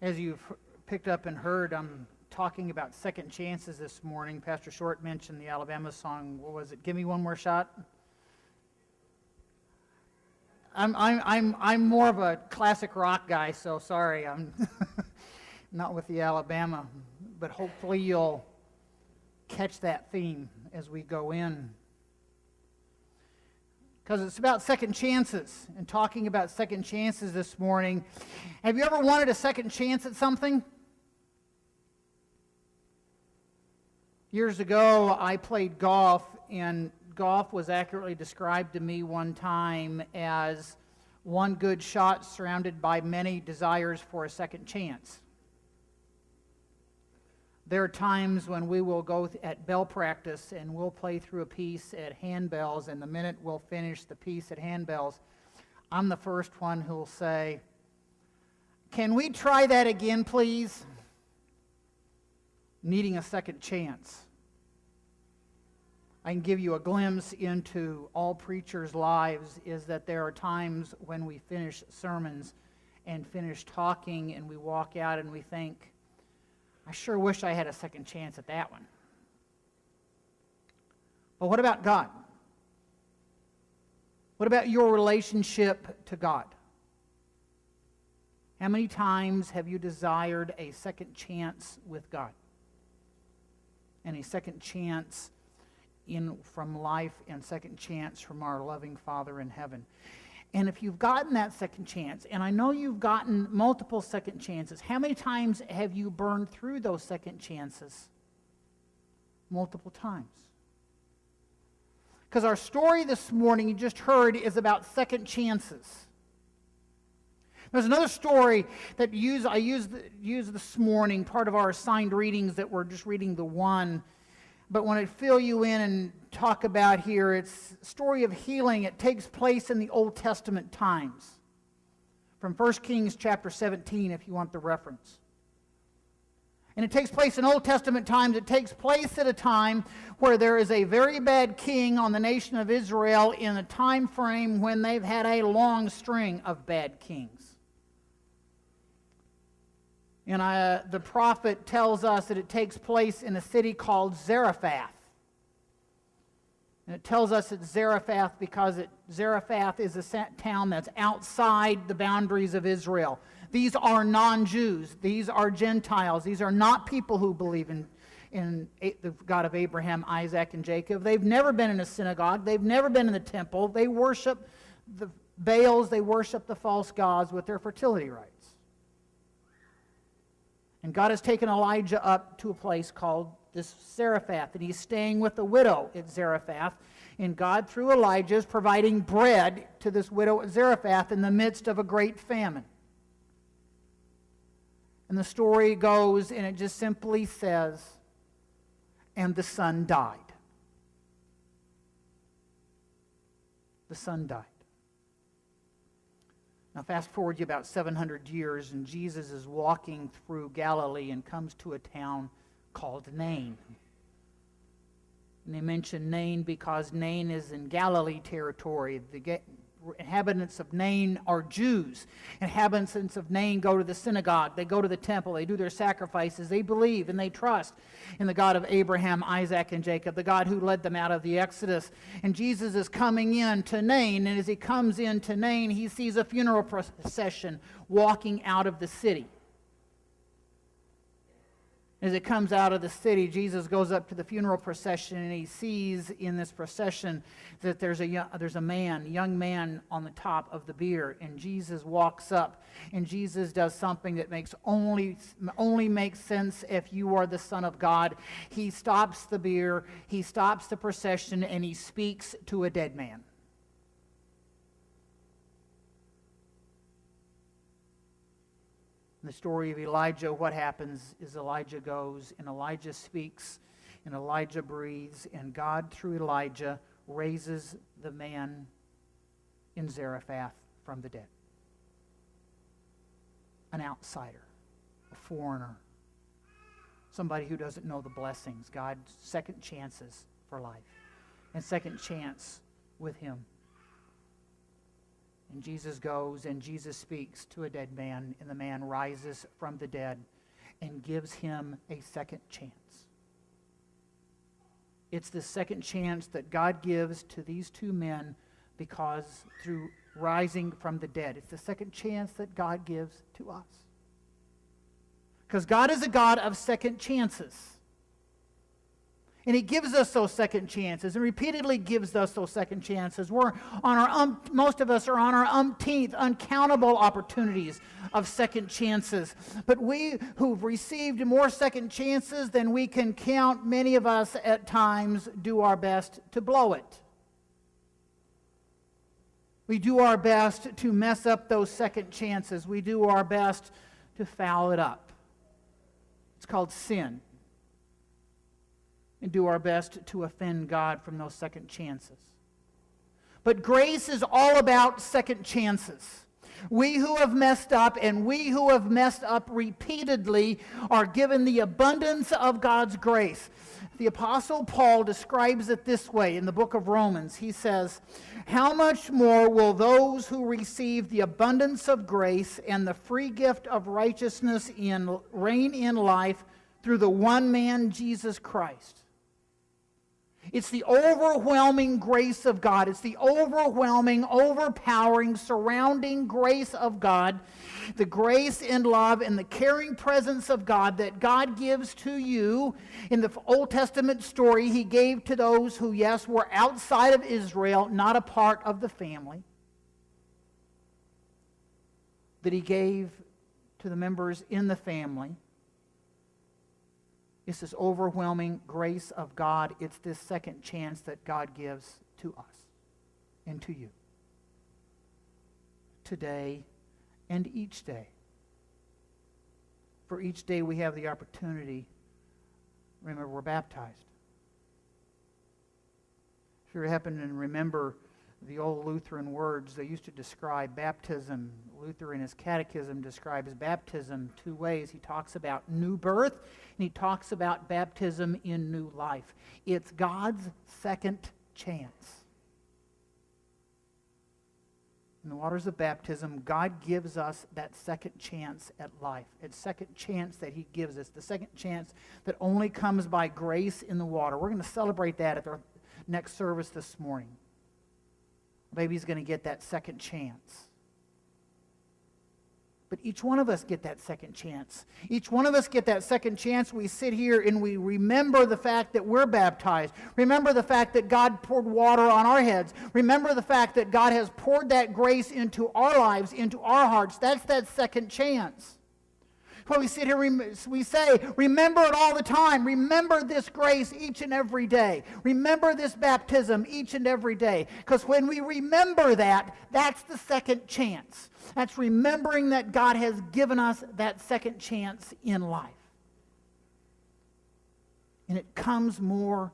As you've picked up and heard, I'm talking about second chances this morning. Pastor Short mentioned the Alabama song. What was it? Give me one more shot. I'm more of a classic rock guy, so sorry, I'm not with the Alabama. But hopefully you'll catch that theme as we go in. Because it's about second chances, and talking about second chances this morning. Have you ever wanted a second chance at something? Years ago, I played golf, and golf was accurately described to me one time as one good shot surrounded by many desires for a second chance. There are times when we will go at bell practice and we'll play through a piece at handbells, and the minute we'll finish the piece at handbells, I'm the first one who will say, "Can we try that again, please?" Needing a second chance. I can give you a glimpse into all preachers' lives is that there are times when we finish sermons and finish talking and we walk out and we think, I sure wish I had a second chance at that one. But what about God? What about your relationship to God? How many times have you desired a second chance with God? And a second chance from life and second chance from our loving Father in heaven. And if you've gotten that second chance, and I know you've gotten multiple second chances, how many times have you burned through those second chances? Multiple times. Because our story this morning you just heard is about second chances. There's another story that I used this morning, part of our assigned readings that we're just reading the one. But when I fill you in and talk about here, it's a story of healing. It takes place in the Old Testament times. From 1 Kings chapter 17, if you want the reference. And it takes place in Old Testament times. It takes place at a time where there is a very bad king on the nation of Israel in a time frame when they've had a long string of bad kings. And the prophet tells us that it takes place in a city called Zarephath. And it tells us it's Zarephath because Zarephath is a town that's outside the boundaries of Israel. These are non-Jews. These are Gentiles. These are not people who believe in the God of Abraham, Isaac, and Jacob. They've never been in a synagogue. They've never been in the temple. They worship the Baals. They worship the false gods with their fertility rites. And God has taken Elijah up to a place called this Zarephath, and he's staying with a widow at Zarephath. And God, through Elijah, is providing bread to this widow at Zarephath in the midst of a great famine. And the story goes, and it just simply says, and the son died. The son died. Now fast forward you about 700 years, and Jesus is walking through Galilee and comes to a town called Nain. And they mention Nain because Nain is in Galilee territory. The inhabitants of Nain are Jews. Inhabitants of Nain go to the synagogue. They go to the temple. They do their sacrifices. They believe and they trust in the God of Abraham, Isaac, and Jacob, the God who led them out of the Exodus. And Jesus is coming in to Nain, and as he comes into Nain, he sees a funeral procession walking out of the city. As it comes out of the city, Jesus goes up to the funeral procession, and he sees in this procession that there's a young man on the top of the bier, and Jesus walks up, and Jesus does something that only makes sense if you are the Son of God. He stops the bier, he stops the procession, and he speaks to a dead man. In the story of Elijah, what happens is Elijah goes, and Elijah speaks, and Elijah breathes, and God, through Elijah, raises the man in Zarephath from the dead. An outsider, a foreigner, somebody who doesn't know the blessings. God's second chances for life, and second chance with him. And Jesus goes and Jesus speaks to a dead man, and the man rises from the dead and gives him a second chance. It's the second chance that God gives to these two men because through rising from the dead. It's the second chance that God gives to us. Because God is a God of second chances. And He gives us those second chances and repeatedly gives us those second chances. We're on our most of us are on our umpteenth, uncountable opportunities of second chances. But we who've received more second chances than we can count, many of us at times do our best to blow it. We do our best to mess up those second chances. We do our best to foul it up. It's called sin. And do our best to offend God from those second chances. But grace is all about second chances. We who have messed up and we who have messed up repeatedly are given the abundance of God's grace. The Apostle Paul describes it this way in the book of Romans. He says, "How much more will those who receive the abundance of grace and the free gift of righteousness reign in life through the one man, Jesus Christ?" It's the overwhelming grace of God. It's the overwhelming, overpowering, surrounding grace of God, the grace and love and the caring presence of God that God gives to you. In the Old Testament story, He gave to those who, yes, were outside of Israel, not a part of the family, that He gave to the members in the family. It's this overwhelming grace of God. It's this second chance that God gives to us and to you. Today and each day. For each day we have the opportunity. Remember, we're baptized. If you happen to remember the old Lutheran words, they used to describe baptism. Luther in his catechism describes baptism two ways. He talks about new birth, and he talks about baptism in new life. It's God's second chance. In the waters of baptism, God gives us that second chance at life. It's second chance that He gives us, the second chance that only comes by grace in the water. We're going to celebrate that at our next service this morning. Baby's going to get that second chance. But each one of us get that second chance. Each one of us get that second chance. We sit here and we remember the fact that we're baptized. Remember the fact that God poured water on our heads. Remember the fact that God has poured that grace into our lives, into our hearts. That's that second chance. When we sit here, we say, remember it all the time. Remember this grace each and every day. Remember this baptism each and every day. Because when we remember that, that's the second chance. That's remembering that God has given us that second chance in life. And it comes more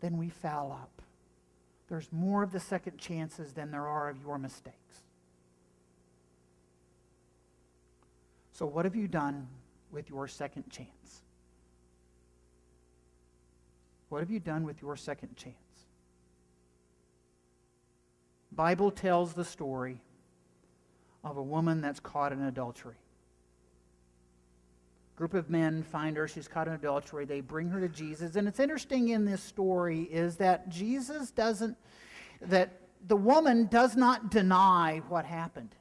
than we foul up. There's more of the second chances than there are of your mistakes. So what have you done with your second chance? What have you done with your second chance? The Bible tells the story of a woman that's caught in adultery. A group of men find her. She's caught in adultery. They bring her to Jesus. And it's interesting in this story is that that the woman does not deny what happened.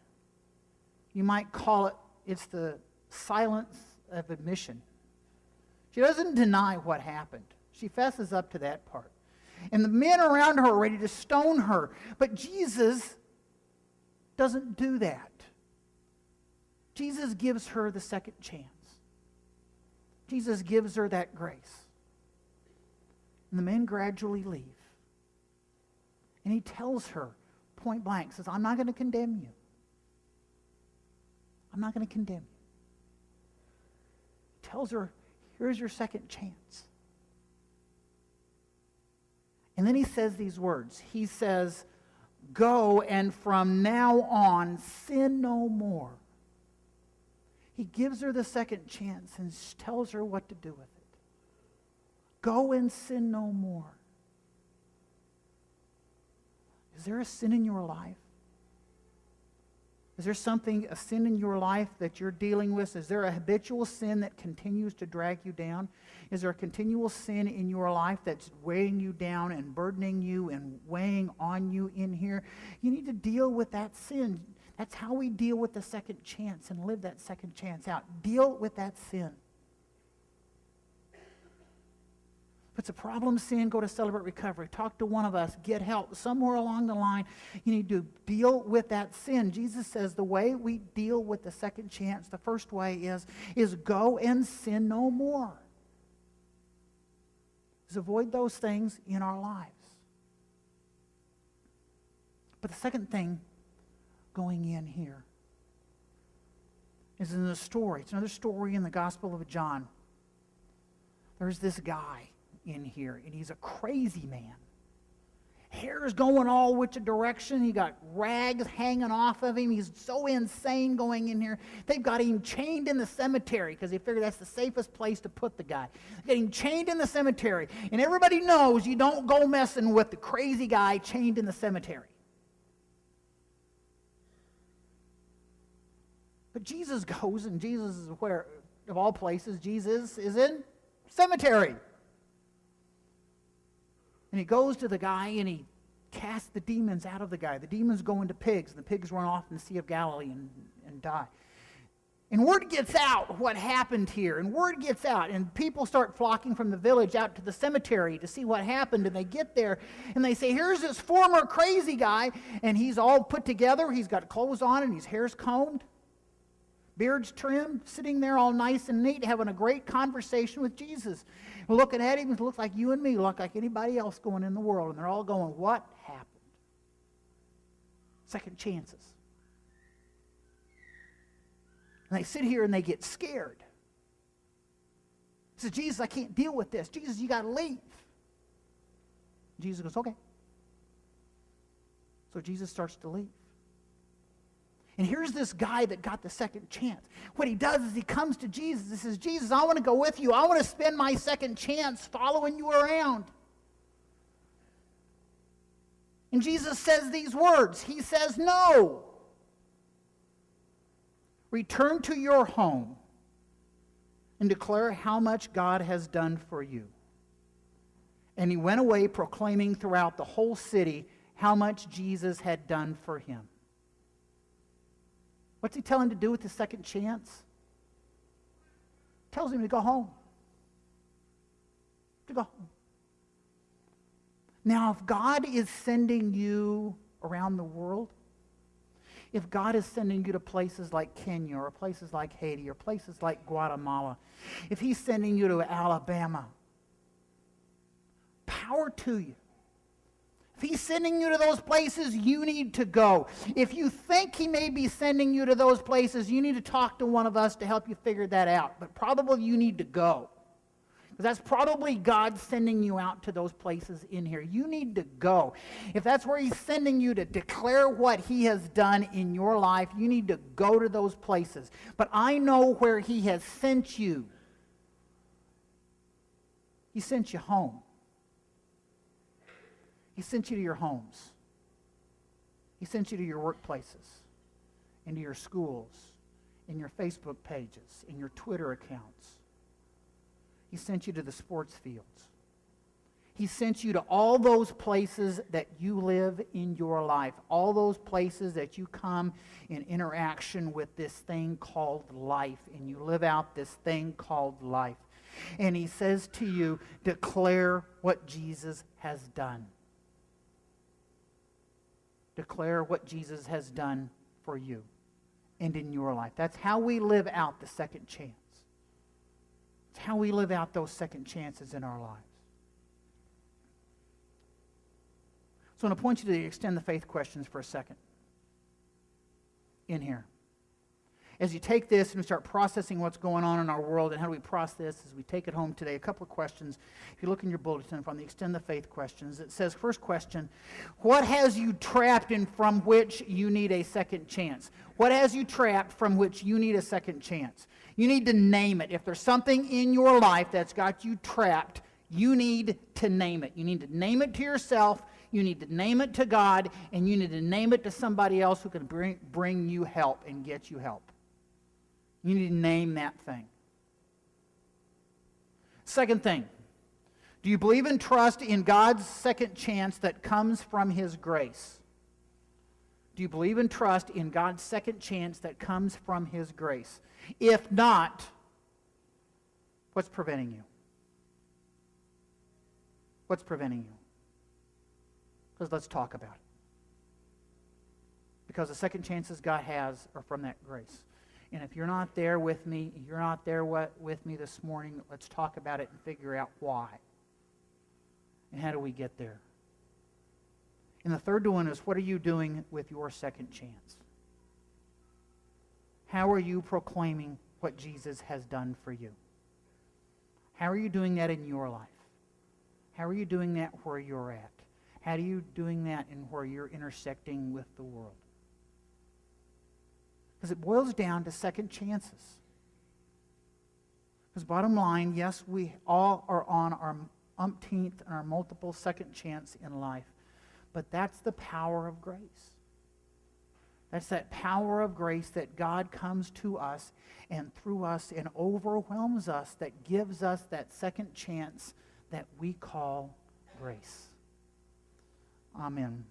You might call it's the silence of admission. She doesn't deny what happened. She fesses up to that part. And the men around her are ready to stone her. But Jesus doesn't do that. Jesus gives her the second chance. Jesus gives her that grace. And the men gradually leave. And He tells her point blank, says, I'm not going to condemn you. I'm not going to condemn you. He tells her, here's your second chance. And then He says these words. He says, go and from now on sin no more. He gives her the second chance and tells her what to do with it. Go and sin no more. Is there a sin in your life Is there something, a sin in your life that you're dealing with? Is there a habitual sin that continues to drag you down? Is there a continual sin in your life that's weighing you down and burdening you and weighing on you in here? You need to deal with that sin. That's how we deal with the second chance and live that second chance out. Deal with that sin. If it's a problem sin, go to Celebrate Recovery. Talk to one of us. Get help. Somewhere along the line, you need to deal with that sin. Jesus says the way we deal with the second chance, the first way is go and sin no more. Is avoid those things in our lives. But the second thing going in here is in the story. It's another story in the Gospel of John. There's this guy in here, and he's a crazy man. Hair is going all which direction. He got rags hanging off of him. He's so insane going in here. They've got him chained in the cemetery because they figure that's the safest place to put the guy. They got him chained in the cemetery, and everybody knows you don't go messing with the crazy guy chained in the cemetery. But Jesus goes, and Jesus is where, of all places, Jesus is in cemetery. And he goes to the guy and he casts the demons out of the guy. The demons go into pigs, and the pigs run off in the Sea of Galilee and die. And word gets out what happened here. And word gets out, and people start flocking from the village out to the cemetery to see what happened. And they get there, and they say, here's this former crazy guy, and he's all put together. He's got clothes on, and his hair's combed. Beard's trimmed, sitting there all nice and neat, having a great conversation with Jesus. We're looking at him, it looks like you and me, look like anybody else going in the world. And they're all going, what happened? Second chances. And they sit here and they get scared. He says, Jesus, I can't deal with this. Jesus, you got to leave. Jesus goes, okay. So Jesus starts to leave. And here's this guy that got the second chance. What he does is he comes to Jesus and says, Jesus, I want to go with you. I want to spend my second chance following you around. And Jesus says these words. He says, no. Return to your home and declare how much God has done for you. And he went away proclaiming throughout the whole city how much Jesus had done for him. What's he telling him to do with the second chance? He tells him to go home. To go home. Now, if God is sending you around the world, if God is sending you to places like Kenya or places like Haiti or places like Guatemala, if he's sending you to Alabama, power to you. If he's sending you to those places, you need to go. If you think he may be sending you to those places, you need to talk to one of us to help you figure that out. But probably you need to go. Because that's probably God sending you out to those places in here. You need to go. If that's where he's sending you to declare what he has done in your life, you need to go to those places. But I know where he has sent you. He sent you home. He sent you to your homes. He sent you to your workplaces, into your schools, in your Facebook pages, in your Twitter accounts. He sent you to the sports fields. He sent you to all those places that you live in your life, all those places that you come in interaction with this thing called life, and you live out this thing called life. And he says to you, declare what Jesus has done. Declare what Jesus has done for you and in your life. That's how we live out the second chance. It's how we live out those second chances in our lives. So I want to point you to extend the faith questions for a second in here. As you take this and start processing what's going on in our world and how do we process this as we take it home today, a couple of questions. If you look in your bulletin from the Extend the Faith questions, it says, first question, what has you trapped and from which you need a second chance? What has you trapped from which you need a second chance? You need to name it. If there's something in your life that's got you trapped, you need to name it. You need to name it to yourself. You You need to name it to God, and you need to name it to somebody else who can bring you help and get you help. You need to name that thing. Second thing, do you believe and trust in God's second chance that comes from His grace? Do you believe and trust in God's second chance that comes from His grace? If not, what's preventing you? What's preventing you? Because let's talk about it. Because the second chances God has are from that grace. And if you're not there with me, you're not there with me this morning, let's talk about it and figure out why. And how do we get there? And the third one is, what are you doing with your second chance? How are you proclaiming what Jesus has done for you? How are you doing that in your life? How are you doing that where you're at? How are you doing that in where you're intersecting with the world? Because it boils down to second chances. Because bottom line, yes, we all are on our umpteenth and our multiple second chance in life. But that's the power of grace. That's that power of grace that God comes to us and through us and overwhelms us, that gives us that second chance that we call grace. Amen.